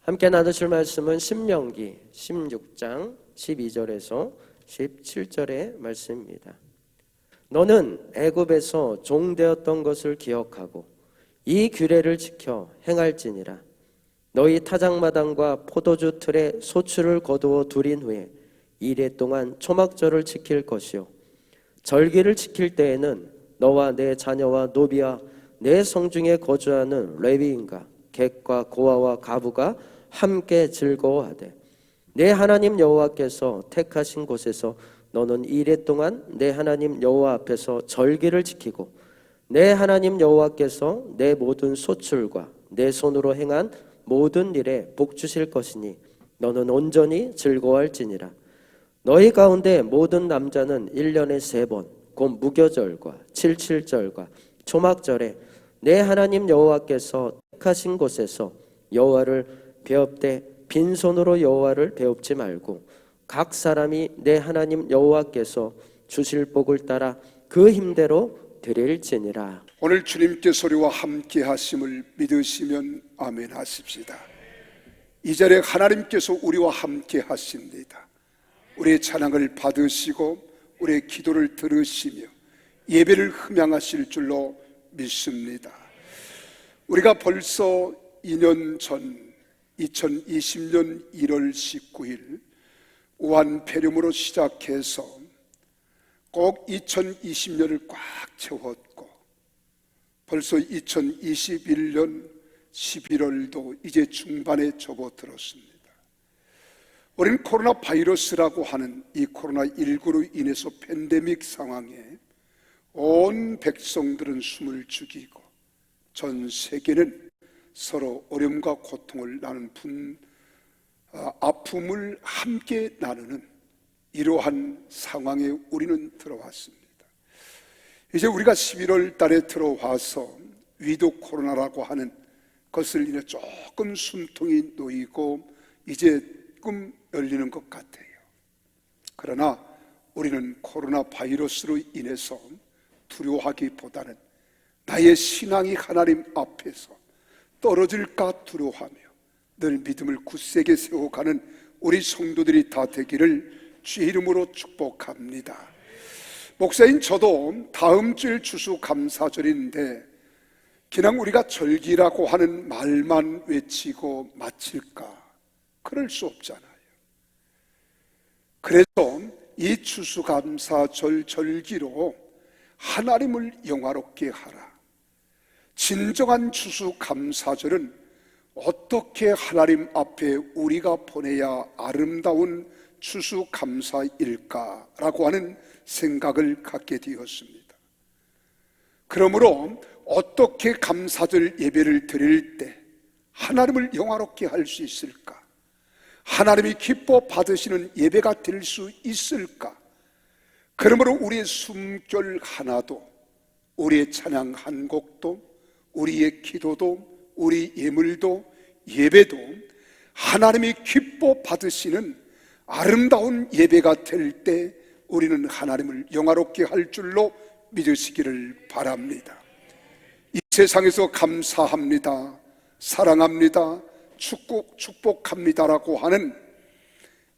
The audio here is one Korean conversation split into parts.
함께 나누실 말씀은 신명기 16장 12절에서 17절의 말씀입니다. 너는 애굽에서 종되었던 것을 기억하고 이 규례를 지켜 행할지니라. 너희 타작마당과 포도주 틀에 소출을 거두어 두린 후에 이레 동안 초막절을 지킬 것이요, 절기를 지킬 때에는 너와 내 자녀와 노비와 내 성중에 거주하는 레위인과 객과 고아와 가부가 함께 즐거워하되, 내 하나님 여호와께서 택하신 곳에서 너는 이레 동안 내 하나님 여호와 앞에서 절기를 지키고 내 하나님 여호와께서 내 모든 소출과 내 손으로 행한 모든 일에 복 주실 것이니 너는 온전히 즐거워할지니라. 너희 가운데 모든 남자는 1년에 3번 곧 무교절과 칠칠절과 초막절에 내 하나님 여호와께서 택하신 곳에서 여호와를 배웁되 빈손으로 여호와를 배웁지 말고 각 사람이 내 하나님 여호와께서 주실 복을 따라 그 힘대로 드릴지니라. 오늘 주님께서 우리와 함께 하심을 믿으시면 아멘 하십시다. 이 자리에 하나님께서 우리와 함께 하십니다. 우리의 찬양을 받으시고 우리의 기도를 들으시며 예배를 흠양하실 줄로 믿습니다. 우리가 벌써 2년 전 2020년 1월 19일 우한 폐렴으로 시작해서 꼭 2020년을 꽉 채웠고, 벌써 2021년 11월도 이제 중반에 접어들었습니다. 우리는 코로나 바이러스라고 하는 이 코로나19로 인해서 팬데믹 상황에 온 백성들은 숨을 죽이고 전 세계는 서로 어려움과 고통을 나눈 아픔을 함께 나누는 이러한 상황에 우리는 들어왔습니다. 이제 우리가 11월 달에 들어와서 위드 코로나라고 하는 것을 인해 조금 숨통이 놓이고 이제 조금 열리는 것 같아요. 그러나 우리는 코로나 바이러스로 인해서 두려워하기보다는 나의 신앙이 하나님 앞에서 떨어질까 두려워하며 늘 믿음을 굳세게 세워가는 우리 성도들이 다 되기를 주의 이름으로 축복합니다. 목사인 저도 다음 주일 추수감사절인데 그냥 우리가 절기라고 하는 말만 외치고 마칠까? 그럴 수 없잖아요. 그래서 이 추수감사절 절기로 하나님을 영화롭게 하라. 진정한 추수감사절은 어떻게 하나님 앞에 우리가 보내야 아름다운 추수감사일까라고 하는 생각을 갖게 되었습니다. 그러므로 어떻게 감사절 예배를 드릴 때 하나님을 영화롭게 할 수 있을까? 하나님이 기뻐 받으시는 예배가 될 수 있을까? 그러므로 우리의 숨결 하나도, 우리의 찬양 한 곡도, 우리의 기도도, 우리 예물도, 예배도 하나님이 기뻐 받으시는 아름다운 예배가 될 때 우리는 하나님을 영화롭게 할 줄로 믿으시기를 바랍니다. 이 세상에서 감사합니다, 사랑합니다, 축복합니다라고 하는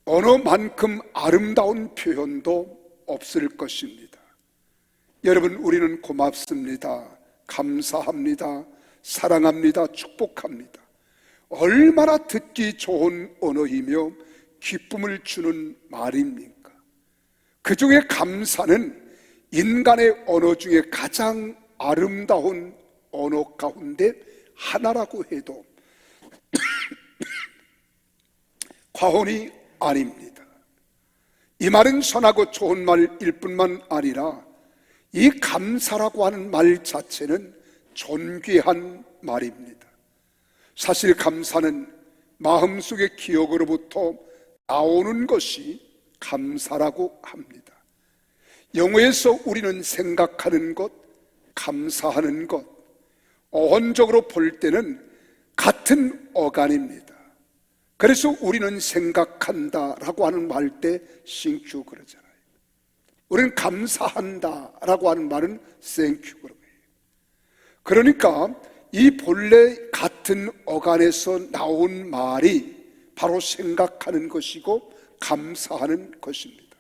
언어만큼 아름다운 표현도 없을 것입니다. 여러분, 우리는 고맙습니다, 감사합니다, 사랑합니다, 축복합니다. 얼마나 듣기 좋은 언어이며 기쁨을 주는 말입니까? 그 중에 감사는 인간의 언어 중에 가장 아름다운 언어 가운데 하나라고 해도 과언이 아닙니다. 이 말은 선하고 좋은 말일 뿐만 아니라 이 감사라고 하는 말 자체는 존귀한 말입니다. 사실 감사는 마음속의 기억으로부터 나오는 것이 감사라고 합니다. 영어에서 우리는 생각하는 것, 감사하는 것, 어원적으로 볼 때는 같은 어간입니다. 그래서 우리는 생각한다라고 하는 말 때 think 그러잖아요. 우리는 감사한다라고 하는 말은 thank you 그러고 해요. 그러니까 이 본래 같은 어간에서 나온 말이 바로 생각하는 것이고 감사하는 것입니다.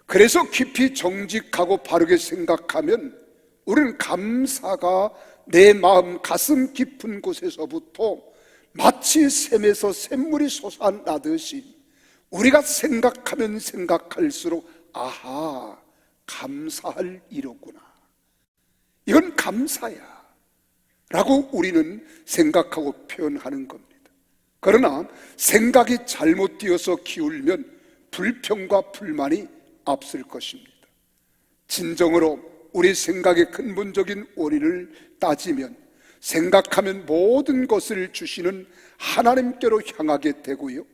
그래서 깊이 정직하고 바르게 생각하면 우리는 감사가 내 마음 가슴 깊은 곳에서부터 마치 샘에서 샘물이 솟아나듯이 우리가 생각하면 생각할수록 아하, 감사할 일이구나, 이건 감사야 라고 우리는 생각하고 표현하는 겁니다. 그러나 생각이 잘못되어서 기울면 불평과 불만이 앞설 것입니다. 진정으로 우리 생각의 근본적인 원인을 따지면 생각하면 모든 것을 주시는 하나님께로 향하게 되고요,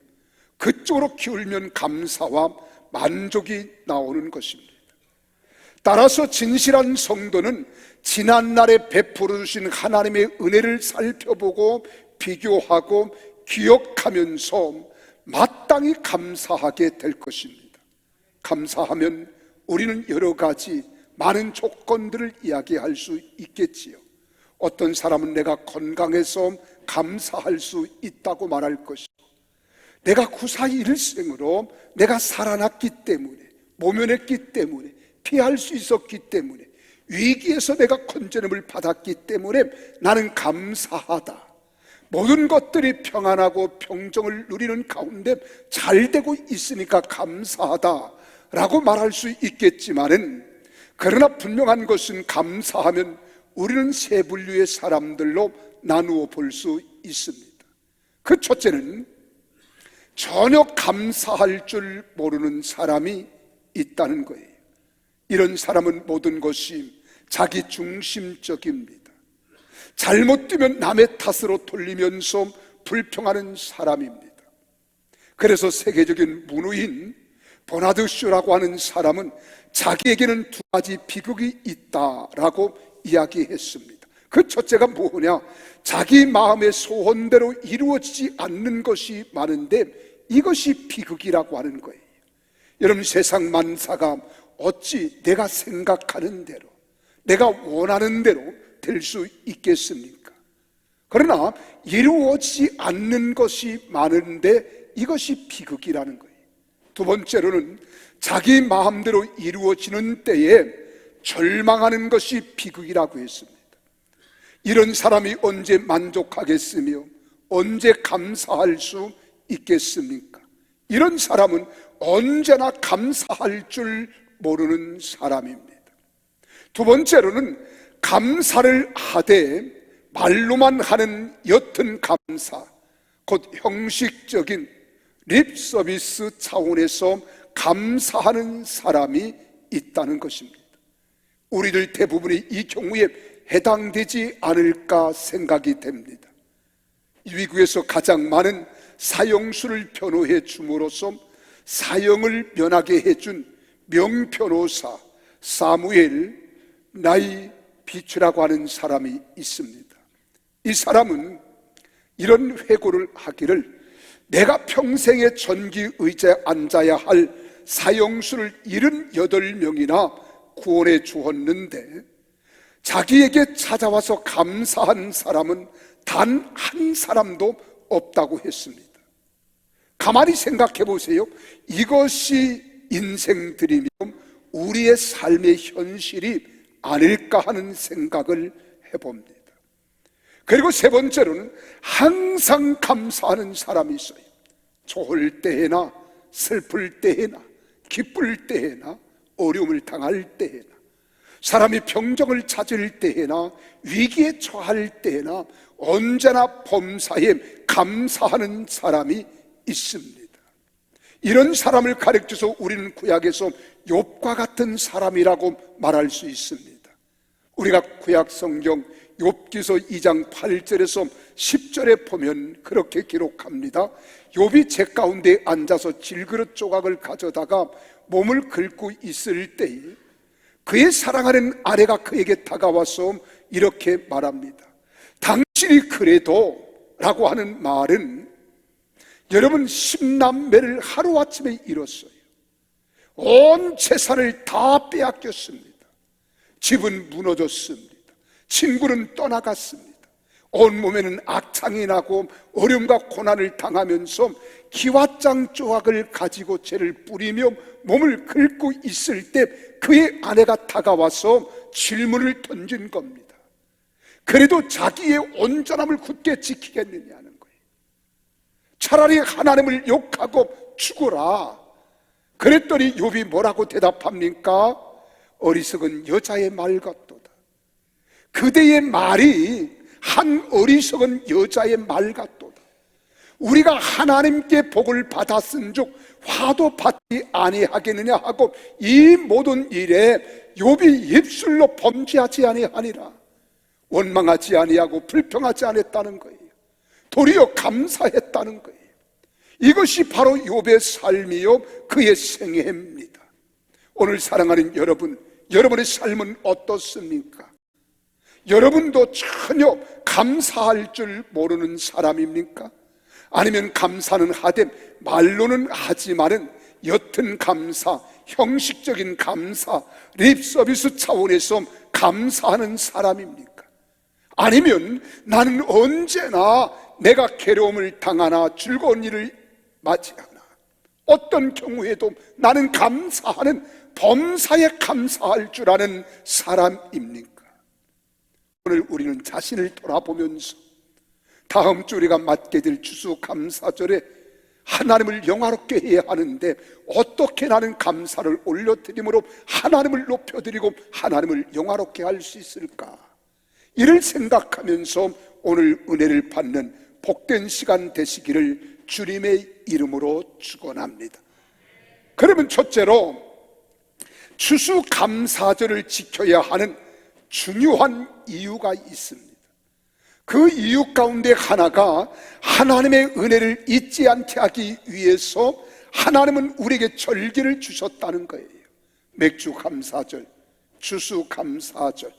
그쪽으로 기울면 감사와 만족이 나오는 것입니다. 따라서 진실한 성도는 지난날에 베풀어 주신 하나님의 은혜를 살펴보고 비교하고 기억하면서 마땅히 감사하게 될 것입니다. 감사하면 우리는 여러 가지 많은 조건들을 이야기할 수 있겠지요. 어떤 사람은 내가 건강해서 감사할 수 있다고 말할 것이고, 내가 구사히 일생으로 내가 살아났기 때문에, 모면했기 때문에, 피할 수 있었기 때문에, 위기에서 내가 건져냄을 받았기 때문에 나는 감사하다, 모든 것들이 평안하고 평정을 누리는 가운데 잘 되고 있으니까 감사하다 라고 말할 수 있겠지만은, 그러나 분명한 것은 감사하면 우리는 세 분류의 사람들로 나누어 볼 수 있습니다. 그 첫째는 전혀 감사할 줄 모르는 사람이 있다는 거예요. 이런 사람은 모든 것이 자기 중심적입니다. 잘못되면 남의 탓으로 돌리면서 불평하는 사람입니다. 그래서 세계적인 문우인 버나드 쇼라고 하는 사람은 자기에게는 두 가지 비극이 있다라고 이야기했습니다. 그 첫째가 뭐냐? 자기 마음의 소원대로 이루어지지 않는 것이 많은데 이것이 비극이라고 하는 거예요. 여러분, 세상 만사가 어찌 내가 생각하는 대로, 내가 원하는 대로 될 수 있겠습니까? 그러나 이루어지지 않는 것이 많은데 이것이 비극이라는 거예요. 두 번째로는 자기 마음대로 이루어지는 때에 절망하는 것이 비극이라고 했습니다. 이런 사람이 언제 만족하겠으며 언제 감사할 수 있겠습니까? 이런 사람은 언제나 감사할 줄 모르는 사람입니다. 두 번째로는 감사를 하되 말로만 하는 옅은 감사, 곧 형식적인 립 서비스 차원에서 감사하는 사람이 있다는 것입니다. 우리들 대부분이 이 경우에 해당되지 않을까 생각이 됩니다. 미국에서 가장 많은 사형수를 변호해 줌으로써 사형을 면하게 해준 명변호사 사무엘 나이 비추라고 하는 사람이 있습니다. 이 사람은 이런 회고를 하기를, 내가 평생의 전기 의자에 앉아야 할 사형수를 78명이나 구원해 주었는데 자기에게 찾아와서 감사한 사람은 단 한 사람도 없다고 했습니다. 가만히 생각해 보세요. 이것이 인생들이며 우리의 삶의 현실이 아닐까 하는 생각을 해봅니다. 그리고 세 번째로는 항상 감사하는 사람이 있어요. 좋을 때에나 슬플 때에나 기쁠 때에나 어려움을 당할 때에나 사람이 병정을 찾을 때에나 위기에 처할 때에나 언제나 범사에 감사하는 사람이 있습니다. 이런 사람을 가르쳐서 우리는 구약에서 욥과 같은 사람이라고 말할 수 있습니다. 우리가 구약 성경 욥기서 2장 8절에서 10절에 보면 그렇게 기록합니다. 욥이 제 가운데 앉아서 질그릇 조각을 가져다가 몸을 긁고 있을 때에 그의 사랑하는 아내가 그에게 다가와서 이렇게 말합니다. 당신이 그래도 라고 하는 말은, 여러분, 10남매를 하루아침에 잃었어요. 온 재산을 다 빼앗겼습니다. 집은 무너졌습니다. 친구는 떠나갔습니다. 온몸에는 악창이 나고 어려움과 고난을 당하면서 기왓장 조각을 가지고 죄를 뿌리며 몸을 긁고 있을 때 그의 아내가 다가와서 질문을 던진 겁니다. 그래도 자기의 온전함을 굳게 지키겠느냐는 거예요. 차라리 하나님을 욕하고 죽어라. 그랬더니 욥이 뭐라고 대답합니까? 어리석은 여자의 말 같도다. 그대의 말이 한 어리석은 여자의 말 같도다. 우리가 하나님께 복을 받았은 즉 화도 받지 아니하겠느냐 하고 이 모든 일에 욥이 입술로 범죄하지 아니하니라. 원망하지 아니하고 불평하지 않았다는 거예요. 도리어 감사했다는 거예요. 이것이 바로 욥의 삶이요 그의 생애입니다. 오늘 사랑하는 여러분, 여러분의 삶은 어떻습니까? 여러분도 전혀 감사할 줄 모르는 사람입니까? 아니면 감사는 하되 말로는 하지만은 옅은 감사, 형식적인 감사, 립서비스 차원에서 감사하는 사람입니까? 아니면 나는 언제나 내가 괴로움을 당하나 즐거운 일을 맞이하나 어떤 경우에도 나는 감사하는 범사에 감사할 줄 아는 사람입니까? 오늘 우리는 자신을 돌아보면서 다음 주 우리가 맞게 될 추수감사절에 하나님을 영화롭게 해야 하는데 어떻게 나는 감사를 올려드림으로 하나님을 높여드리고 하나님을 영화롭게 할 수 있을까? 이를 생각하면서 오늘 은혜를 받는 복된 시간 되시기를 주님의 이름으로 축원합니다. 그러면 첫째로 추수감사절을 지켜야 하는 중요한 이유가 있습니다. 그 이유 가운데 하나가 하나님의 은혜를 잊지 않게 하기 위해서 하나님은 우리에게 절기를 주셨다는 거예요. 맥주감사절, 추수감사절,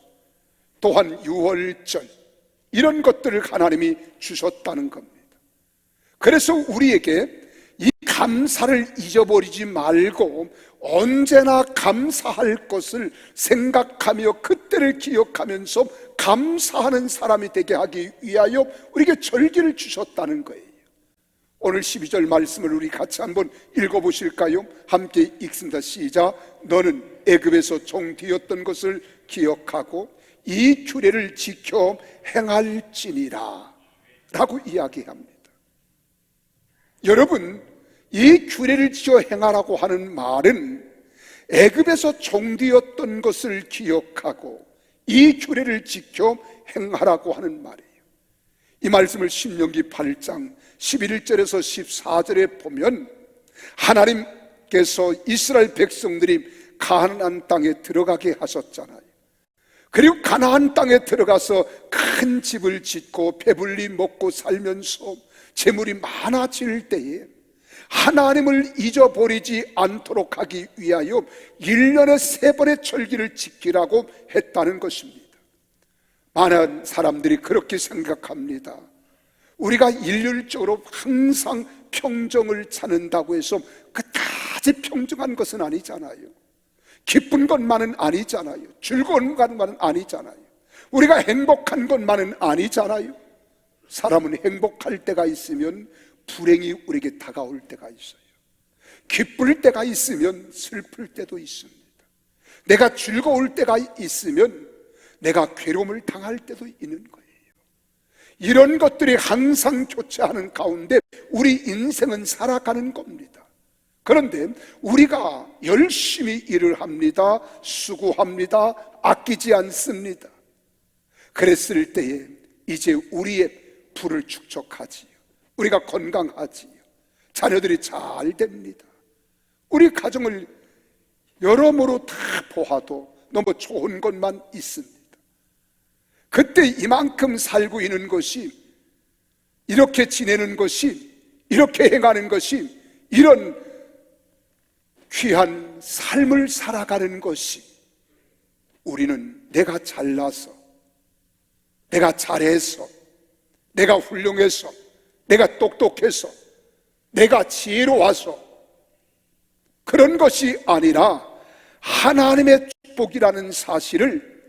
또한 유월절, 이런 것들을 하나님이 주셨다는 겁니다. 그래서 우리에게 이 감사를 잊어버리지 말고 언제나 감사할 것을 생각하며 그때를 기억하면서 감사하는 사람이 되게 하기 위하여 우리에게 절기를 주셨다는 거예요. 오늘 12절 말씀을 우리 같이 한번 읽어보실까요? 함께 읽습니다. 시작. 너는 애굽에서 종되었던 것을 기억하고 이 규례를 지켜 행할지니라 라고 이야기합니다. 여러분, 이 규례를 지켜 행하라고 하는 말은 애굽에서 종되었던 것을 기억하고 이 규례를 지켜 행하라고 하는 말이에요. 이 말씀을 신명기 8장 11절에서 14절에 보면 하나님께서 이스라엘 백성들이 가나안 땅에 들어가게 하셨잖아요. 그리고 가나안 땅에 들어가서 큰 집을 짓고 배불리 먹고 살면서 재물이 많아질 때에 하나님을 잊어버리지 않도록 하기 위하여 1년에 3번의 절기를 지키라고 했다는 것입니다. 많은 사람들이 그렇게 생각합니다. 우리가 일률적으로 항상 평정을 찾는다고 해서 그다지 평정한 것은 아니잖아요. 기쁜 것만은 아니잖아요. 즐거운 것만은 아니잖아요. 우리가 행복한 것만은 아니잖아요. 사람은 행복할 때가 있으면 불행이 우리에게 다가올 때가 있어요. 기쁠 때가 있으면 슬플 때도 있습니다. 내가 즐거울 때가 있으면 내가 괴로움을 당할 때도 있는 거예요. 이런 것들이 항상 교차하는 가운데 우리 인생은 살아가는 겁니다. 그런데 우리가 열심히 일을 합니다. 수고합니다. 아끼지 않습니다. 그랬을 때에 이제 우리의 부를 축적하지요. 우리가 건강하지요. 자녀들이 잘 됩니다. 우리 가정을 여러모로 다 보아도 너무 좋은 것만 있습니다. 그때 이만큼 살고 있는 것이, 이렇게 지내는 것이, 이렇게 행하는 것이, 이런 귀한 삶을 살아가는 것이, 우리는 내가 잘나서, 내가 잘해서, 내가 훌륭해서, 내가 똑똑해서, 내가 지혜로워서 그런 것이 아니라 하나님의 축복이라는 사실을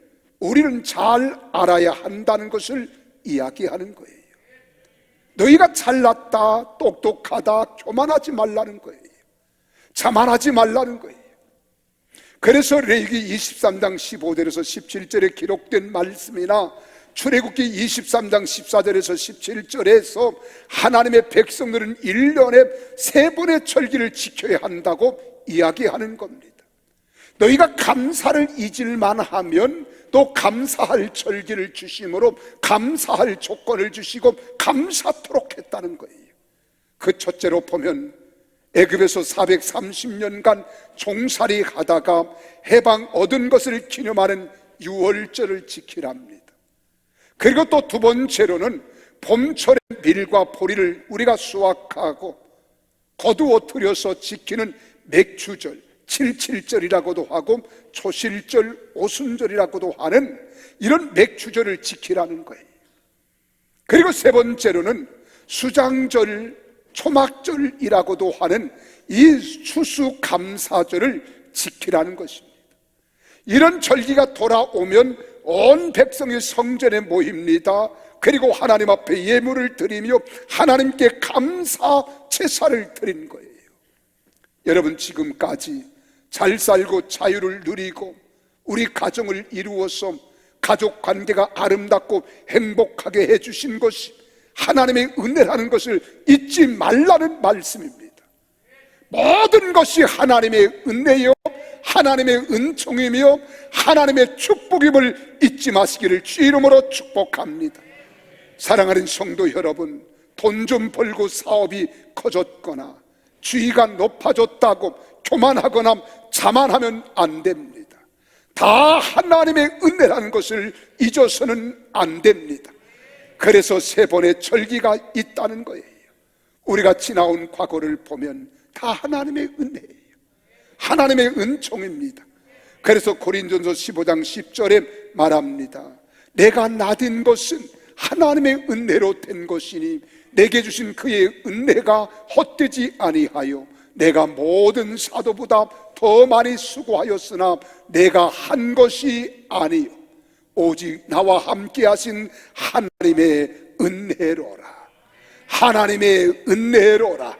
우리는 잘 알아야 한다는 것을 이야기하는 거예요. 너희가 잘났다, 똑똑하다, 교만하지 말라는 거예요. 자만하지 말라는 거예요. 그래서 레위기 23장 15절에서 17절에 기록된 말씀이나 출애굽기 23장 14절에서 17절에서 하나님의 백성들은 1년에 3번의 절기를 지켜야 한다고 이야기하는 겁니다. 너희가 감사를 잊을만 하면 또 감사할 절기를 주심으로 감사할 조건을 주시고 감사토록 했다는 거예요. 그 첫째로 보면 애굽에서 430년간 종살이 하다가 해방 얻은 것을 기념하는 유월절을 지키랍니다. 그리고 또 두 번째로는 봄철에 밀과 보리를 우리가 수확하고 거두어 들여서 지키는 맥추절, 칠칠절이라고도 하고 초실절, 오순절이라고도 하는 이런 맥추절을 지키라는 거예요. 그리고 세 번째로는 수장절, 초막절이라고도 하는 이 추수감사절을 지키라는 것입니다. 이런 절기가 돌아오면 온 백성이 성전에 모입니다. 그리고 하나님 앞에 예물을 드리며 하나님께 감사 제사를 드리는 거예요. 여러분, 지금까지 잘 살고 자유를 누리고 우리 가정을 이루어서 가족 관계가 아름답고 행복하게 해주신 것이 하나님의 은혜라는 것을 잊지 말라는 말씀입니다. 모든 것이 하나님의 은혜요, 하나님의 은총이며 하나님의 축복임을 잊지 마시기를 주 이름으로 축복합니다. 사랑하는 성도 여러분, 돈 좀 벌고 사업이 커졌거나 주의가 높아졌다고 교만하거나 자만하면 안 됩니다. 다 하나님의 은혜라는 것을 잊어서는 안 됩니다. 그래서 3번의 절기가 있다는 거예요. 우리가 지나온 과거를 보면 다 하나님의 은혜예요. 하나님의 은총입니다. 그래서 고린도전서 15장 10절에 말합니다. 내가 나된 것은 하나님의 은혜로 된 것이니 내게 주신 그의 은혜가 헛되지 아니하여 내가 모든 사도보다 더 많이 수고하였으나 내가 한 것이 아니요 오직 나와 함께 하신 하나님의 은혜로라. 하나님의 은혜로라.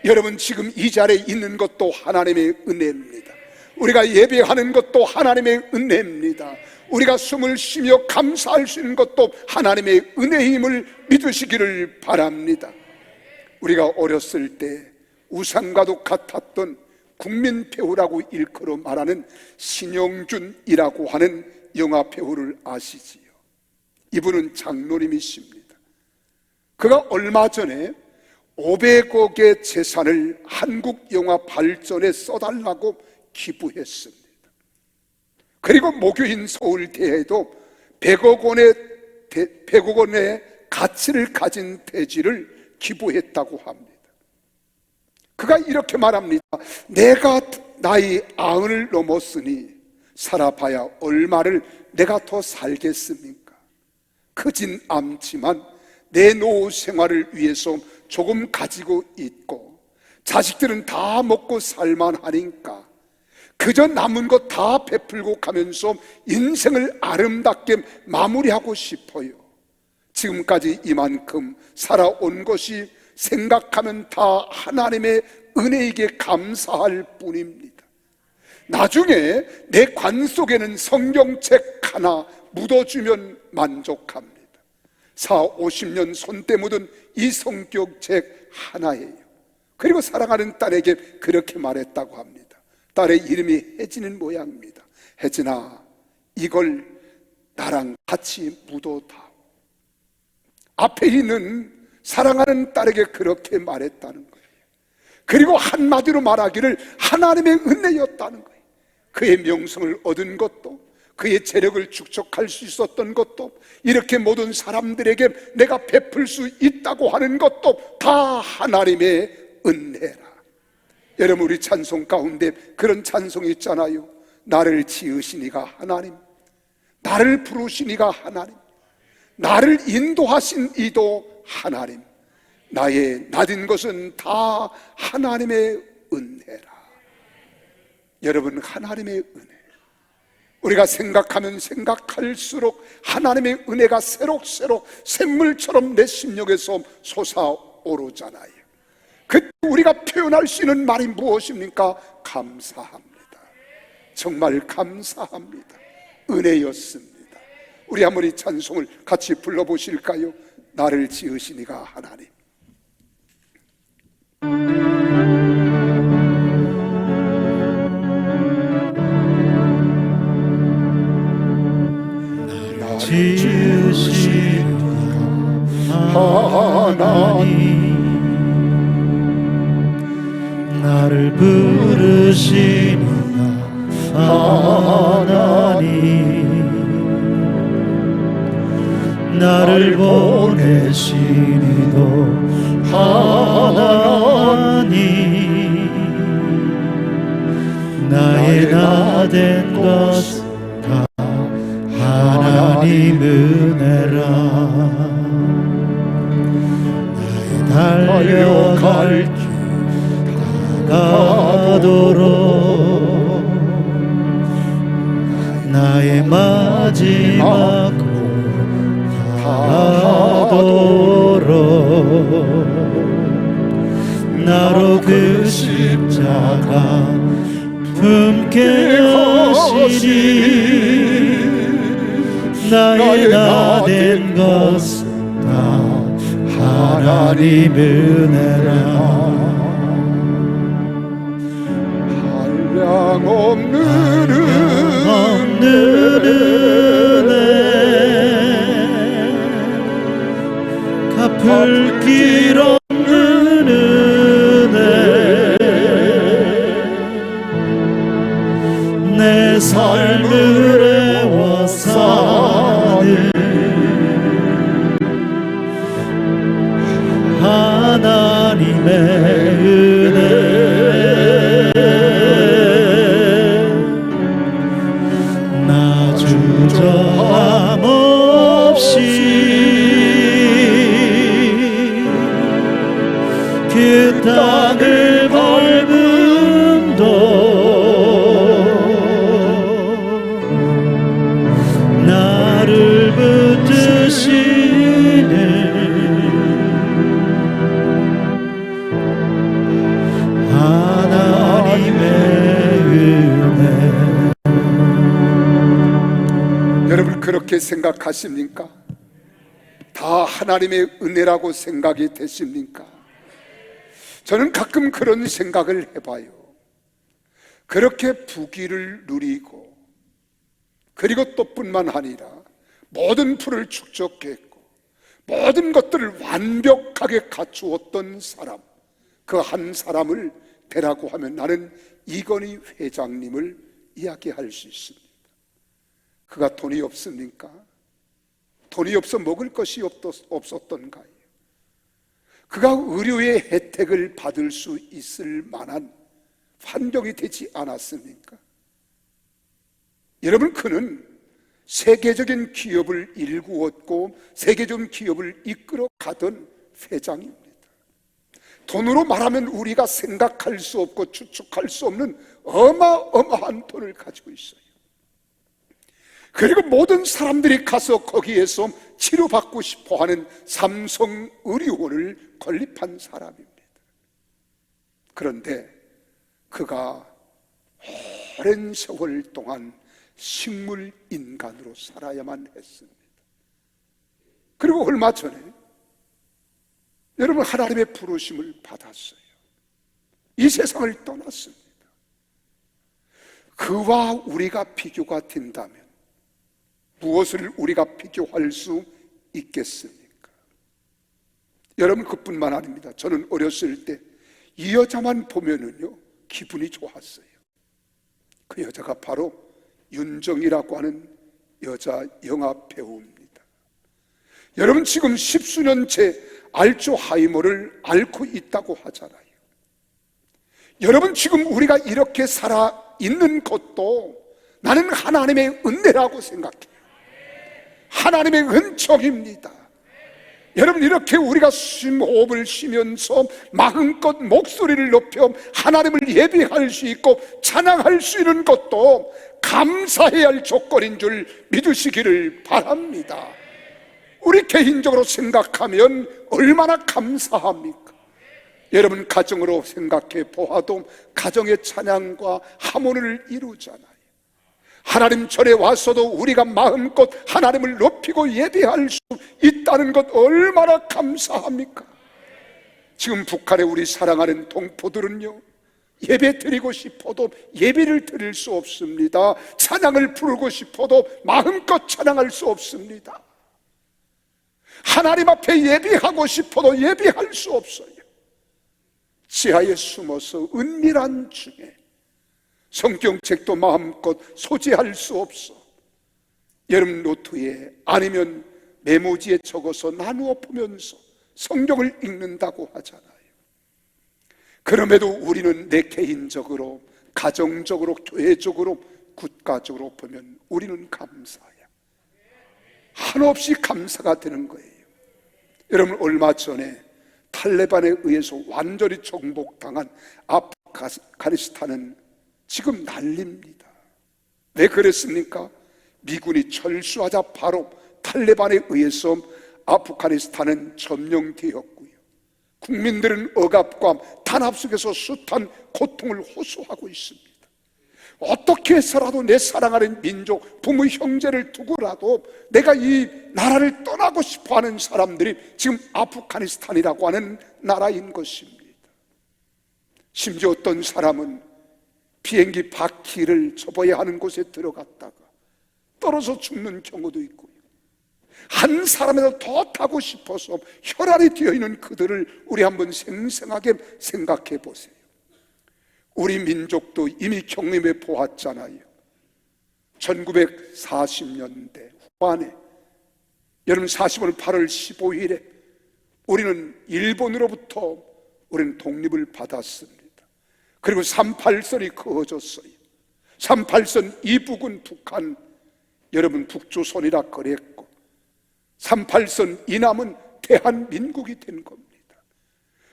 여러분, 지금 이 자리에 있는 것도 하나님의 은혜입니다. 우리가 예배하는 것도 하나님의 은혜입니다. 우리가 숨을 쉬며 감사할 수 있는 것도 하나님의 은혜임을 믿으시기를 바랍니다. 우리가 어렸을 때 우상과도 같았던 국민 배우라고 일컬어 말하는 신영준이라고 하는 영화 배우를 아시지요? 이분은 장로님이십니다. 그가 얼마 전에 500억의 재산을 한국 영화 발전에 써달라고 기부했습니다. 그리고 모교인 서울대에도 100억 원의 가치를 가진 대지를 기부했다고 합니다. 그가 이렇게 말합니다. 내가 나이 90을 넘었으니 살아봐야 얼마를 내가 더 살겠습니까? 크진 않지만 내 노후 생활을 위해서 조금 가지고 있고 자식들은 다 먹고 살만하니까 그저 남은 것 다 베풀고 가면서 인생을 아름답게 마무리하고 싶어요. 지금까지 이만큼 살아온 것이 생각하면 다 하나님의 은혜에게 감사할 뿐입니다. 나중에 내 관 속에는 성경책 하나 묻어주면 만족합니다. 40-50년 손때 묻은 이 성경책 하나예요. 그리고 사랑하는 딸에게 그렇게 말했다고 합니다. 딸의 이름이 혜진인 모양입니다. 혜진아, 이걸 나랑 같이 묻어다오. 앞에 있는 사랑하는 딸에게 그렇게 말했다는 거예요. 그리고 한마디로 말하기를 하나님의 은혜였다는 거예요. 그의 명성을 얻은 것도, 그의 재력을 축적할 수 있었던 것도, 이렇게 모든 사람들에게 내가 베풀 수 있다고 하는 것도 다 하나님의 은혜라. 여러분, 우리 찬송 가운데 그런 찬송이 있잖아요. 나를 지으시니가 하나님, 나를 부르시니가 하나님, 나를 인도하신 이도 하나님, 나의 나된 것은 다 하나님의 은혜라. 여러분, 하나님의 은혜, 우리가 생각하면 생각할수록 하나님의 은혜가 새록새록 샘물처럼 내 심령에서 솟아오르잖아요. 그때 우리가 표현할 수 있는 말이 무엇입니까? 감사합니다. 정말 감사합니다. 은혜였습니다. 우리 한번 이 찬송을 같이 불러보실까요? 나를 지으신 이가 하나님. 지으신 하나님, 나를 부르신 하나님, 나를 보내신 이도 하나님, 나의 나 된 것 하나님 은혜라. 나의 달려갈 길 다가도록, 나의 마지막 곳 다가도록, 나로 그 십자가 품게 하시니, 나의 나 된 것은 다 하나님 은혜라. 한량없는 은혜, 갚을 길 없는 은혜, 내 삶을 애워싸는 하나님의 은혜, 나 주저함 없이 그 땅을 밟음도 나를 붙드시는 하나님의 은혜. 여러분 그렇게 생각하십니까? 다 하나님의 은혜라고 생각이 되십니까? 저는 가끔 그런 생각을 해봐요. 그렇게 부귀를 누리고, 그리고 또 뿐만 아니라 모든 풀을 축적했고 모든 것들을 완벽하게 갖추었던 사람, 그 한 사람을 대라고 하면 나는 이건희 회장님을 이야기할 수 있습니다. 그가 돈이 없습니까? 돈이 없어 먹을 것이 없었던가요? 그가 의료의 혜택을 받을 수 있을 만한 환경이 되지 않았습니까? 여러분, 그는 세계적인 기업을 일구었고 세계적인 기업을 이끌어 가던 회장입니다. 돈으로 말하면 우리가 생각할 수 없고 추측할 수 없는 어마어마한 돈을 가지고 있어요. 그리고 모든 사람들이 가서 거기에서 치료받고 싶어하는 삼성의료원을 건립한 사람입니다. 그런데 그가 오랜 세월 동안 식물인간으로 살아야만 했습니다. 그리고 얼마 전에 여러분 하나님의 부르심을 받았어요. 이 세상을 떠났습니다. 그와 우리가 비교가 된다면 무엇을 우리가 비교할 수 있겠습니까? 여러분 그뿐만 아닙니다. 저는 어렸을 때 이 여자만 보면은요 기분이 좋았어요. 그 여자가 바로 윤정이라고 하는 여자 영화 배우입니다. 여러분 지금 십수년째 알츠하이머를 앓고 있다고 하잖아요. 여러분 지금 우리가 이렇게 살아있는 것도 나는 하나님의 은혜라고 생각해요. 하나님의 은총입니다. 여러분 이렇게 우리가 호흡을 쉬면서 마음껏 목소리를 높여 하나님을 예배할 수 있고 찬양할 수 있는 것도 감사해야 할 조건인 줄 믿으시기를 바랍니다. 우리 개인적으로 생각하면 얼마나 감사합니까? 여러분, 가정으로 생각해 보아도 가정의 찬양과 하모니를 이루잖아요. 하나님 절에 와서도 우리가 마음껏 하나님을 높이고 예배할 수 있다는 것 얼마나 감사합니까? 지금 북한에 우리 사랑하는 동포들은요, 예배 드리고 싶어도 예배를 드릴 수 없습니다. 찬양을 부르고 싶어도 마음껏 찬양할 수 없습니다. 하나님 앞에 예배하고 싶어도 예배할 수 없어요. 지하에 숨어서 은밀한 중에 성경책도 마음껏 소지할 수 없어 여러분 노트에 아니면 메모지에 적어서 나누어 보면서 성경을 읽는다고 하잖아요. 그럼에도 우리는 내 개인적으로, 가정적으로, 교회적으로, 국가적으로 보면 우리는 감사해요. 한없이 감사가 되는 거예요. 여러분, 얼마 전에 탈레반에 의해서 완전히 정복당한 아프가니스탄은 지금 난립니다. 왜 그랬습니까? 미군이 철수하자 바로 탈레반에 의해서 아프가니스탄은 점령되었고요, 국민들은 억압과 탄압 속에서 숱한 고통을 호소하고 있습니다. 어떻게 해서라도 내 사랑하는 민족, 부모, 형제를 두고라도 내가 이 나라를 떠나고 싶어하는 사람들이 지금 아프가니스탄이라고 하는 나라인 것입니다. 심지어 어떤 사람은 비행기 바퀴를 접어야 하는 곳에 들어갔다가 떨어져 죽는 경우도 있고요, 한 사람이라도 더 타고 싶어서 혈안이 되어있는 그들을 우리 한번 생생하게 생각해 보세요. 우리 민족도 이미 경험해 보았잖아요. 1940년대 후반에, 여러분 45년 8월 15일에 우리는 일본으로부터 우리는 독립을 받았습니다. 그리고 38선이 그어졌어요. 38선 이북은 북한, 여러분 북조선이라 그랬고, 38선 이남은 대한민국이 된 겁니다.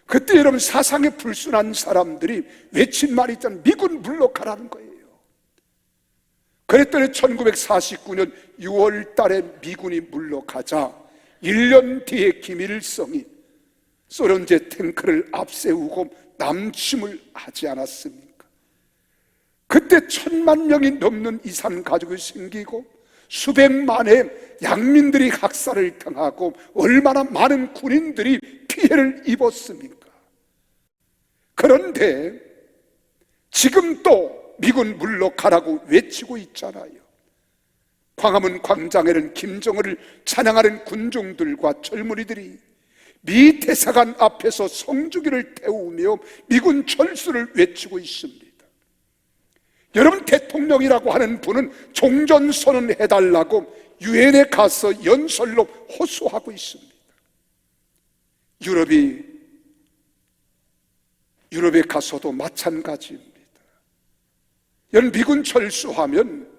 그때 여러분 사상에 불순한 사람들이 외친 말이 있잖아요. 미군 물러가라는 거예요. 그랬더니 1949년 6월 달에 미군이 물러가자 1년 뒤에 김일성이 소련제 탱크를 앞세우고 남침을 하지 않았습니까? 그때 1000만 명이 넘는 이산 가족이 생기고 수백만의 양민들이 학살을 당하고 얼마나 많은 군인들이 피해를 입었습니까? 그런데 지금 또 미군 물러가라고 외치고 있잖아요. 광화문 광장에는 김정은을 찬양하는 군중들과 젊은이들이 미 대사관 앞에서 성주기를 태우며 미군 철수를 외치고 있습니다. 여러분, 대통령이라고 하는 분은 종전선언 해달라고 유엔에 가서 연설로 호소하고 있습니다. 유럽에 가서도 마찬가지입니다. 여러분, 미군 철수하면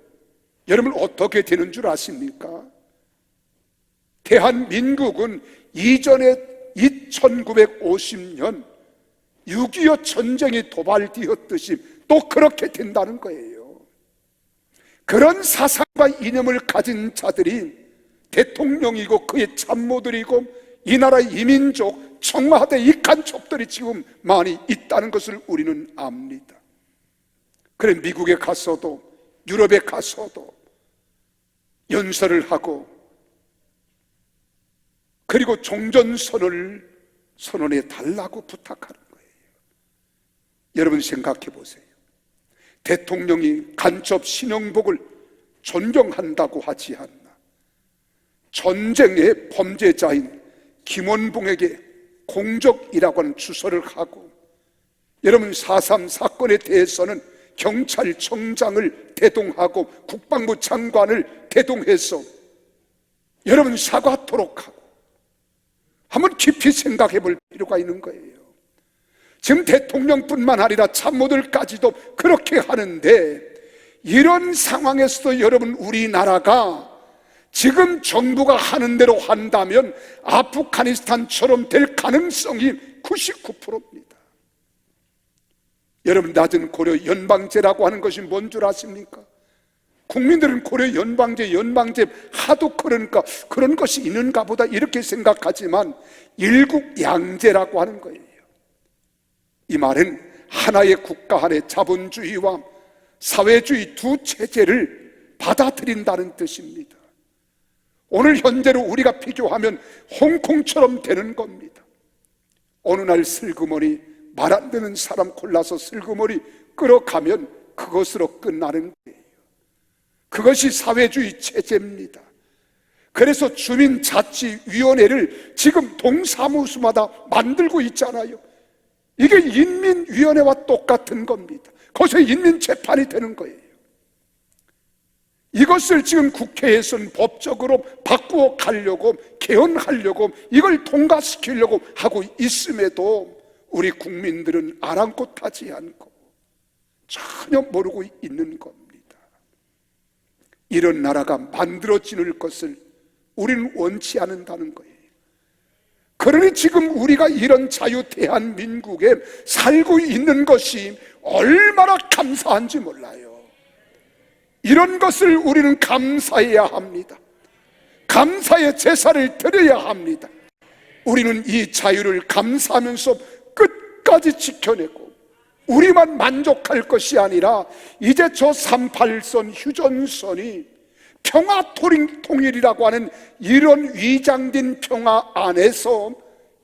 여러분 어떻게 되는 줄 아십니까? 대한민국은 이전에 1950년 6.25 전쟁이 도발되었듯이 또 그렇게 된다는 거예요. 그런 사상과 이념을 가진 자들이 대통령이고 그의 참모들이고 이 나라 이민족, 청와대 이간족들이 지금 많이 있다는 것을 우리는 압니다. 그래, 미국에 가서도 유럽에 가서도 연설을 하고 그리고 종전선언을 선언해 달라고 부탁하는 거예요. 여러분 생각해 보세요. 대통령이 간첩 신영복을 존경한다고 하지 않나? 전쟁의 범죄자인 김원봉에게 공적이라고 하는 주소를 하고, 여러분 4.3 사건에 대해서는 경찰청장을 대동하고 국방부 장관을 대동해서 여러분 사과토록 하고, 한번 깊이 생각해 볼 필요가 있는 거예요. 지금 대통령뿐만 아니라 참모들까지도 그렇게 하는데, 이런 상황에서도 여러분 우리나라가 지금 정부가 하는 대로 한다면 아프가니스탄처럼 될 가능성이 99%입니다. 여러분, 낮은 고려 연방제라고 하는 것이 뭔 줄 아십니까? 국민들은 고려 연방제 하도 그러니까 그런 것이 있는가 보다 이렇게 생각하지만 일국양제라고 하는 거예요. 이 말은 하나의 국가 안에 자본주의와 사회주의 두 체제를 받아들인다는 뜻입니다. 오늘 현재로 우리가 비교하면 홍콩처럼 되는 겁니다. 어느 날 슬그머니 말 안 되는 사람 골라서 슬그머니 끌어가면 그것으로 끝나는 거예요. 그것이 사회주의 체제입니다. 그래서 주민자치위원회를 지금 동사무소마다 만들고 있잖아요. 이게 인민위원회와 똑같은 겁니다. 거기서 인민재판이 되는 거예요. 이것을 지금 국회에서는 법적으로 바꾸어 가려고, 개헌하려고, 이걸 통과시키려고 하고 있음에도 우리 국민들은 아랑곳하지 않고 전혀 모르고 있는 겁니다. 이런 나라가 만들어지는 것을 우리는 원치 않는다는 거예요. 그러니 지금 우리가 이런 자유 대한민국에 살고 있는 것이 얼마나 감사한지 몰라요. 이런 것을 우리는 감사해야 합니다. 감사의 제사를 드려야 합니다. 우리는 이 자유를 감사하면서 끝까지 지켜내고 우리만 만족할 것이 아니라 이제 저 38선 휴전선이 평화 통일이라고 하는 이런 위장된 평화 안에서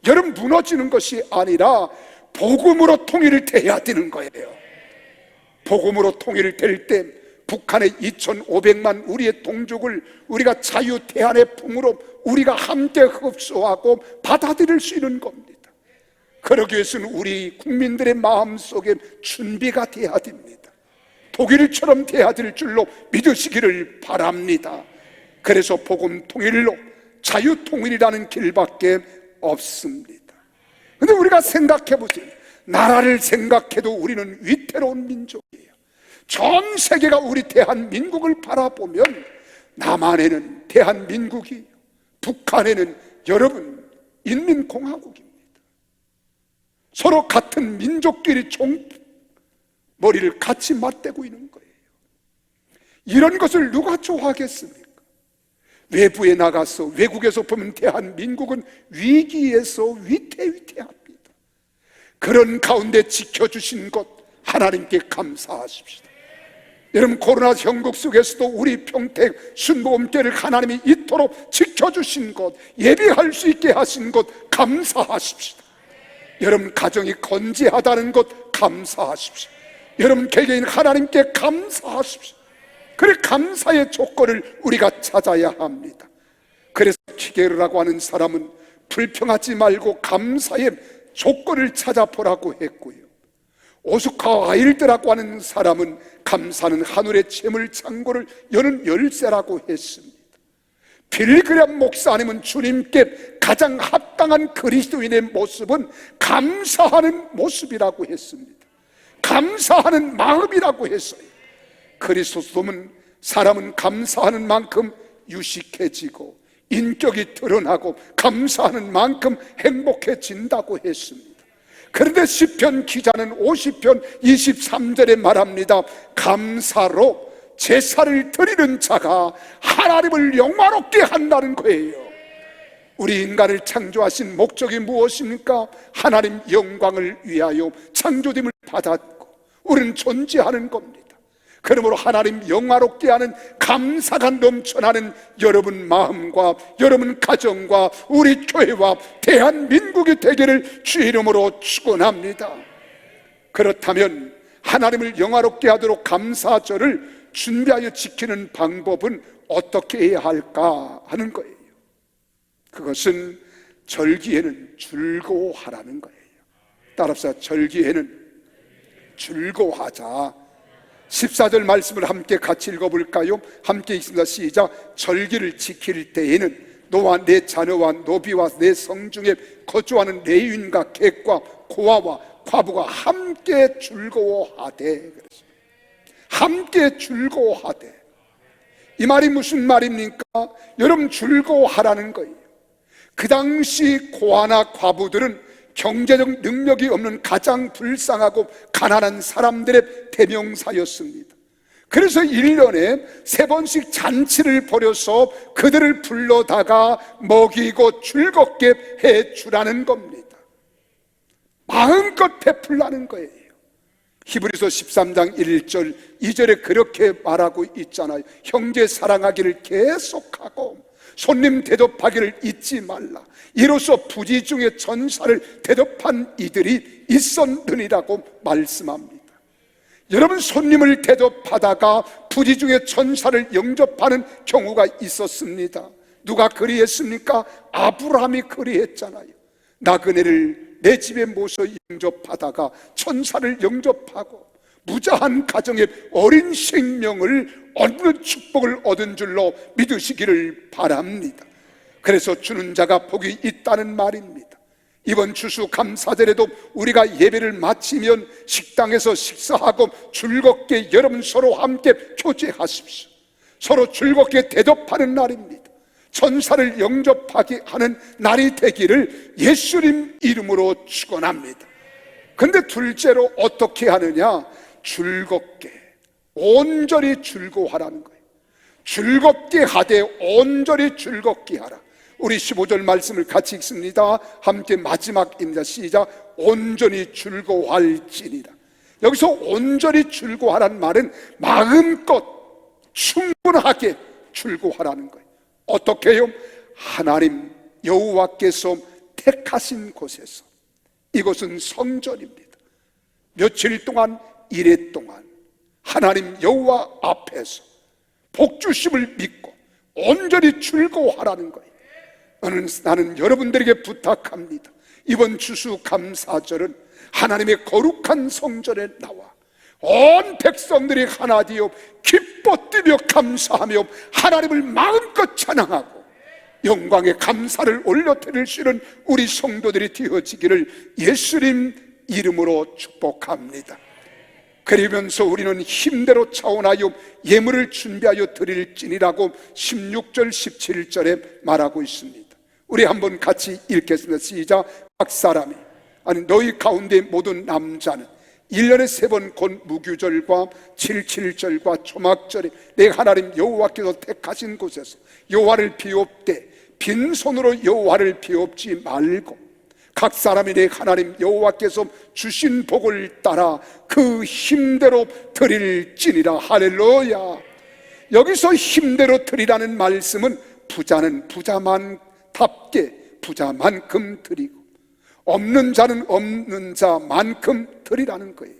여러분 무너지는 것이 아니라 복음으로 통일을 돼야 되는 거예요. 복음으로 통일을 될 때 북한의 2,500만 우리의 동족을 우리가 자유 대한의 품으로 우리가 함께 흡수하고 받아들일 수 있는 겁니다. 그러기 위해서는 우리 국민들의 마음속에 준비가 돼야 됩니다. 독일처럼 돼야 될 줄로 믿으시기를 바랍니다. 그래서 복음 통일로 자유 통일이라는 길밖에 없습니다. 그런데 우리가 생각해 보세요. 나라를 생각해도 우리는 위태로운 민족이에요. 전 세계가 우리 대한민국을 바라보면 남한에는 대한민국이, 북한에는 여러분 인민공화국입니다. 서로 같은 민족끼리 머리를 같이 맞대고 있는 거예요. 이런 것을 누가 좋아하겠습니까? 외부에 나가서 외국에서 보면 대한민국은 위기에서 위태위태합니다. 그런 가운데 지켜주신 것 하나님께 감사하십시다. 여러분 코로나 형국 속에서도 우리 평택 순복음교회를 하나님이 이토록 지켜주신 것, 예비할 수 있게 하신 것 감사하십시다. 여러분 가정이 건재하다는 것 감사하십시오. 여러분 개개인 하나님께 감사하십시오. 그래 감사의 조건을 우리가 찾아야 합니다. 그래서 키게르라고 하는 사람은 불평하지 말고 감사의 조건을 찾아보라고 했고요. 오스카 와일드라고 하는 사람은 감사는 하늘의 재물 창고를 여는 열쇠라고 했습니다. 빌그램 목사님은 주님께 가장 합당한 그리스도인의 모습은 감사하는 모습이라고 했습니다. 감사하는 마음이라고 했어요. 그리스도는 사람은 감사하는 만큼 유식해지고 인격이 드러나고 감사하는 만큼 행복해진다고 했습니다. 그런데 시편 기자는 50편 23절에 말합니다. 감사로 제사를 드리는 자가 하나님을 영화롭게 한다는 거예요. 우리 인간을 창조하신 목적이 무엇입니까? 하나님 영광을 위하여 창조됨을 받았고 우리는 존재하는 겁니다. 그러므로 하나님 영화롭게 하는 감사가 넘쳐나는 여러분 마음과 여러분 가정과 우리 교회와 대한민국이 되기를 주의 이름으로 축원합니다. 그렇다면 하나님을 영화롭게 하도록 감사절을 준비하여 지키는 방법은 어떻게 해야 할까 하는 거예요. 그것은 절기에는 즐거워하라는 거예요. 따라서 절기에는 즐거워하자. 14절 말씀을 함께 같이 읽어볼까요? 함께 읽습니다. 시작. 절기를 지킬 때에는 너와 내 자녀와 노비와 내 성중에 거주하는 레위인과 객과 고아와 과부가 함께 즐거워하되. 함께 즐거워하되. 이 말이 무슨 말입니까? 여러분 즐거워하라는 거예요. 그 당시 고아나 과부들은 경제적 능력이 없는 가장 불쌍하고 가난한 사람들의 대명사였습니다. 그래서 1년에 3번씩 잔치를 벌여서 그들을 불러다가 먹이고 즐겁게 해주라는 겁니다. 마음껏 베풀라는 거예요. 히브리서 13장 1절 2절에 그렇게 말하고 있잖아요. 형제 사랑하기를 계속하고 손님 대접하기를 잊지 말라. 이로써 부지 중에 전사를 대접한 이들이 있었느니라고 말씀합니다. 여러분, 손님을 대접하다가 부지 중에 전사를 영접하는 경우가 있었습니다. 누가 그리했습니까? 아브라함이 그리했잖아요. 나그네를 내 집에 모셔 영접하다가 천사를 영접하고 무자한 가정의 어린 생명을 얻는 축복을 얻은 줄로 믿으시기를 바랍니다. 그래서 주는 자가 복이 있다는 말입니다. 이번 추수감사절에도 우리가 예배를 마치면 식당에서 식사하고 즐겁게 여러분 서로 함께 교제하십시오. 서로 즐겁게 대접하는 날입니다. 천사를 영접하게 하는 날이 되기를 예수님 이름으로 축원합니다. 근데 둘째로 어떻게 하느냐? 즐겁게, 온전히 즐거워하라는 거예요. 즐겁게 하되 온전히 즐겁게 하라. 우리 15절 말씀을 같이 읽습니다. 함께 마지막입니다. 시작. 온전히 즐거워할지니라. 여기서 온전히 즐거워하라는 말은 마음껏 충분하게 즐거워하라는 거예요. 어떻게 해요? 하나님 여호와께서 택하신 곳에서, 이곳은 성전입니다. 며칠 동안, 이래 동안 하나님 여호와 앞에서 복주심을 믿고 온전히 즐거워하라는 거예요. 나는 여러분들에게 부탁합니다. 이번 추수감사절은 하나님의 거룩한 성전에 나와 온 백성들이 하나 되어 기뻐 뛰며 감사하며 하나님을 마음껏 찬양하고 영광의 감사를 올려드릴 수 있는 우리 성도들이 되어지기를 예수님 이름으로 축복합니다. 그러면서 우리는 힘대로 차원하여 예물을 준비하여 드릴지니라고 16절 17절에 말하고 있습니다. 우리 한번 같이 읽겠습니다. 시작. 각 사람이, 아니 너희 가운데 모든 남자는 1년에 3번 곧 무교절과 77절과 초막절에 내 하나님 여호와께서 택하신 곳에서 여호와를 비옵되 빈손으로 여호와를 비옵지 말고 각 사람이 내 하나님 여호와께서 주신 복을 따라 그 힘대로 드릴지니라. 할렐루야. 여기서 힘대로 드리라는 말씀은 부자는 부자만답게 부자만큼 드리고 없는 자는 없는 자만큼 드리라는 거예요.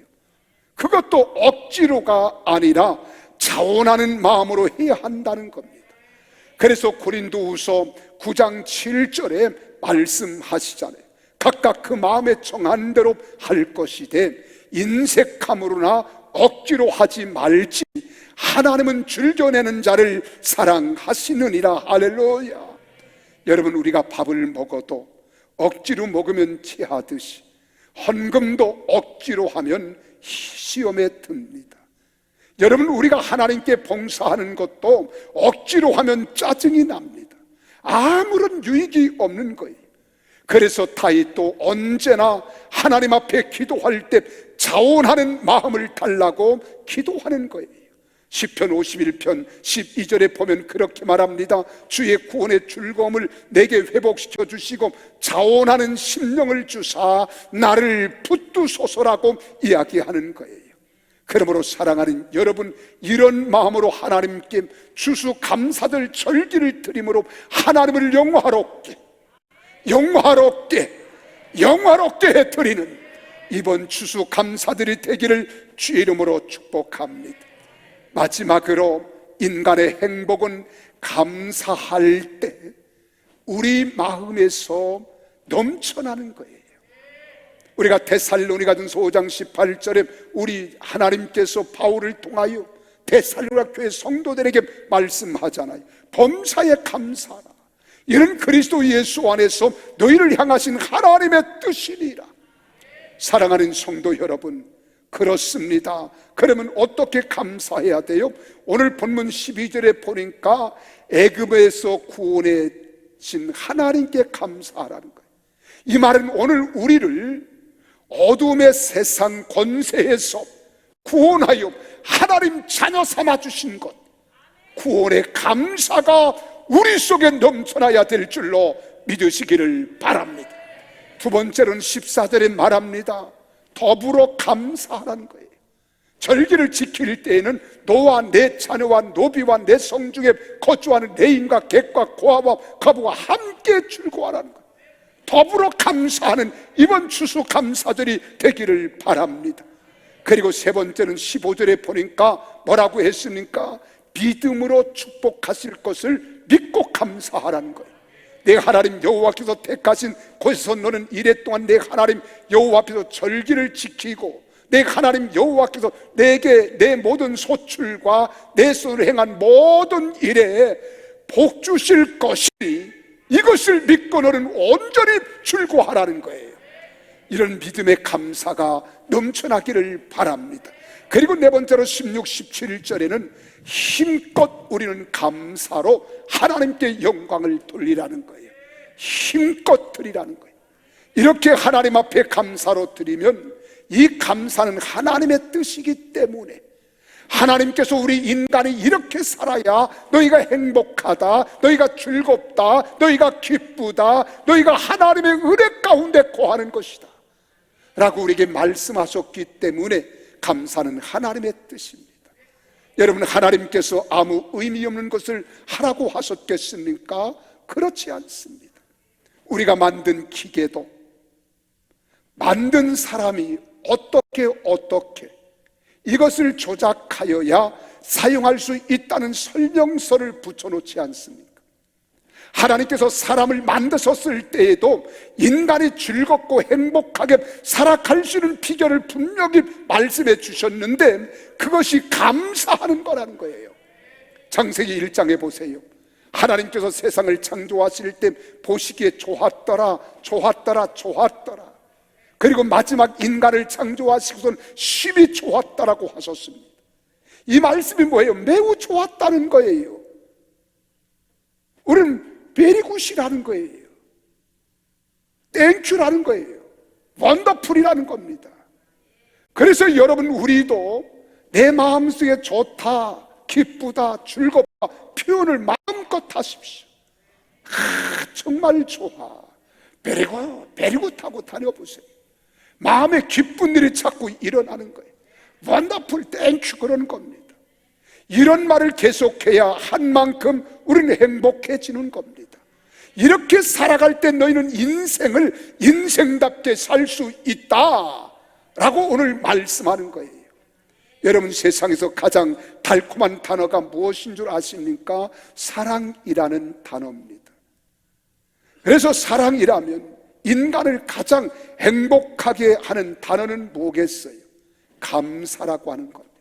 그것도 억지로가 아니라 자원하는 마음으로 해야 한다는 겁니다. 그래서 고린도후서 9장 7절에 말씀하시잖아요. 각각 그 마음에 정한 대로 할 것이되 인색함으로나 억지로 하지 말지 하나님은 즐겨내는 자를 사랑하시느니라. 할렐루야. 여러분, 우리가 밥을 먹어도 억지로 먹으면 체하듯이 헌금도 억지로 하면 시험에 듭니다. 여러분, 우리가 하나님께 봉사하는 것도 억지로 하면 짜증이 납니다. 아무런 유익이 없는 거예요. 그래서 다윗도 언제나 하나님 앞에 기도할 때 자원하는 마음을 달라고 기도하는 거예요. 시편 51편 12절에 보면 그렇게 말합니다. 주의 구원의 즐거움을 내게 회복시켜 주시고 자원하는 심령을 주사 나를 붙드소서라고 이야기하는 거예요. 그러므로 사랑하는 여러분, 이런 마음으로 하나님께 추수감사절 절기를 드림으로 하나님을 영화롭게 해드리는 이번 추수감사들이 되기를 주 이름으로 축복합니다. 마지막으로 인간의 행복은 감사할 때 우리 마음에서 넘쳐나는 거예요. 우리가 데살로니가전서 5장 18절에 우리 하나님께서 바울을 통하여 데살로니가 교회 성도들에게 말씀하잖아요. 범사에 감사하라. 이는 그리스도 예수 안에서 너희를 향하신 하나님의 뜻이니라. 사랑하는 성도 여러분, 그렇습니다. 그러면 어떻게 감사해야 돼요? 오늘 본문 12절에 보니까 애굽에서 구원해 신 하나님께 감사하라는 거예요. 이 말은 오늘 우리를 어둠의 세상 권세에서 구원하여 하나님 자녀 삼아 주신 것, 구원의 감사가 우리 속에 넘쳐나야 될 줄로 믿으시기를 바랍니다. 두 번째로는 14절에 말합니다. 더불어 감사하라는 거예요. 절기를 지킬 때에는 너와 내 자녀와 노비와 내 성중에 거주하는 레인과 객과 고아와 과부가 함께 즐거워하라는 거예요. 더불어 감사하는 이번 추수감사절이 되기를 바랍니다. 그리고 세 번째는 15절에 보니까 뭐라고 했습니까? 믿음으로 축복하실 것을 믿고 감사하라는 거예요. 내 하나님 여호와께서 택하신 곳에서 너는 이래 동안 내 하나님 여호와 앞에서 절기를 지키고 내 하나님 여호와께서 내게 내 모든 소출과 내 손으로 행한 모든 일에 복 주실 것이니 이것을 믿고 너는 온전히 즐거워하라는 거예요. 이런 믿음의 감사가 넘쳐나기를 바랍니다. 그리고 네 번째로 16, 17절에는 힘껏 우리는 감사로 하나님께 영광을 돌리라는 거예요. 힘껏 드리라는 거예요. 이렇게 하나님 앞에 감사로 드리면 이 감사는 하나님의 뜻이기 때문에 하나님께서 우리 인간이 이렇게 살아야 너희가 행복하다, 너희가 즐겁다, 너희가 기쁘다, 너희가 하나님의 은혜 가운데 거하는 것이다 라고 우리에게 말씀하셨기 때문에 감사는 하나님의 뜻입니다. 여러분, 하나님께서 아무 의미 없는 것을 하라고 하셨겠습니까? 그렇지 않습니다. 우리가 만든 기계도 만든 사람이 어떻게 이것을 조작하여야 사용할 수 있다는 설명서를 붙여놓지 않습니까? 하나님께서 사람을 만드셨을 때에도 인간이 즐겁고 행복하게 살아갈 수 있는 비결을 분명히 말씀해 주셨는데 그것이 감사하는 거라는 거예요. 창세기 1장에 보세요. 하나님께서 세상을 창조하실 때 보시기에 좋았더라. 그리고 마지막 인간을 창조하시고선 심히 좋았다라고 하셨습니다. 이 말씀이 뭐예요? 매우 좋았다는 거예요. 우리는 베리굿이라는 거예요. 땡큐라는 거예요. 원더풀이라는 겁니다. 그래서 여러분, 우리도 내 마음속에 좋다, 기쁘다, 즐겁다 표현을 마음껏 하십시오. 정말 좋아, 베리굿 하고 다녀보세요. 마음에 기쁜 일이 자꾸 일어나는 거예요. 원더풀, 땡큐, 그러는 겁니다. 이런 말을 계속해야 한 만큼 우리는 행복해지는 겁니다. 이렇게 살아갈 때 너희는 인생을 인생답게 살 수 있다 라고 오늘 말씀하는 거예요. 여러분, 세상에서 가장 달콤한 단어가 무엇인 줄 아십니까? 사랑이라는 단어입니다. 그래서 사랑이라면 인간을 가장 행복하게 하는 단어는 뭐겠어요? 감사라고 하는 겁니다.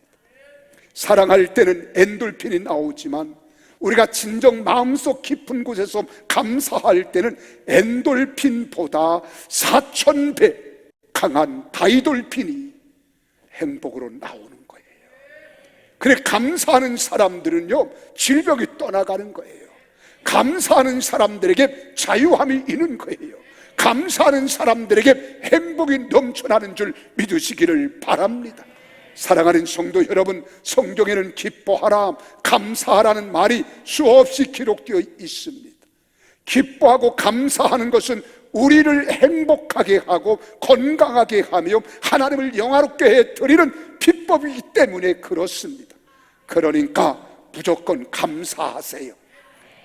사랑할 때는 엔돌핀이 나오지만 우리가 진정 마음속 깊은 곳에서 감사할 때는 엔돌핀보다 4000배 강한 다이돌핀이 행복으로 나오는 거예요. 그래, 감사하는 사람들은요, 질병이 떠나가는 거예요. 감사하는 사람들에게 자유함이 있는 거예요. 감사하는 사람들에게 행복이 넘쳐나는 줄 믿으시기를 바랍니다. 사랑하는 성도 여러분, 성경에는 기뻐하라, 감사하라는 말이 수없이 기록되어 있습니다. 기뻐하고 감사하는 것은 우리를 행복하게 하고 건강하게 하며 하나님을 영화롭게 해 드리는 비법이기 때문에 그렇습니다. 그러니까 무조건 감사하세요.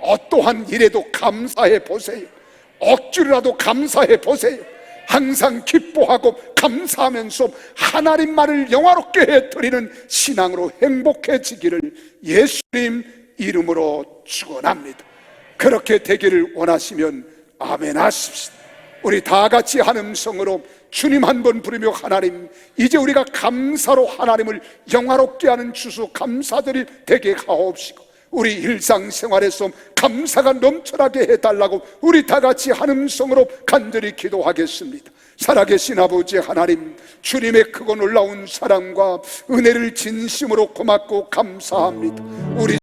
어떠한 일에도 감사해 보세요. 억지로라도 감사해 보세요. 항상 기뻐하고 감사하면서 하나님만을 영화롭게 해드리는 신앙으로 행복해지기를 예수님 이름으로 축원합니다. 그렇게 되기를 원하시면 아멘 하십시다. 우리 다 같이 한 음성으로 주님 한 번 부르며, 하나님, 이제 우리가 감사로 하나님을 영화롭게 하는 추수 감사들이 되게 하옵시고 우리 일상생활에서 감사가 넘쳐나게 해달라고 우리 다 같이 한 음성으로 간절히 기도하겠습니다. 살아계신 아버지 하나님, 주님의 크고 놀라운 사랑과 은혜를 진심으로 고맙고 감사합니다. 우리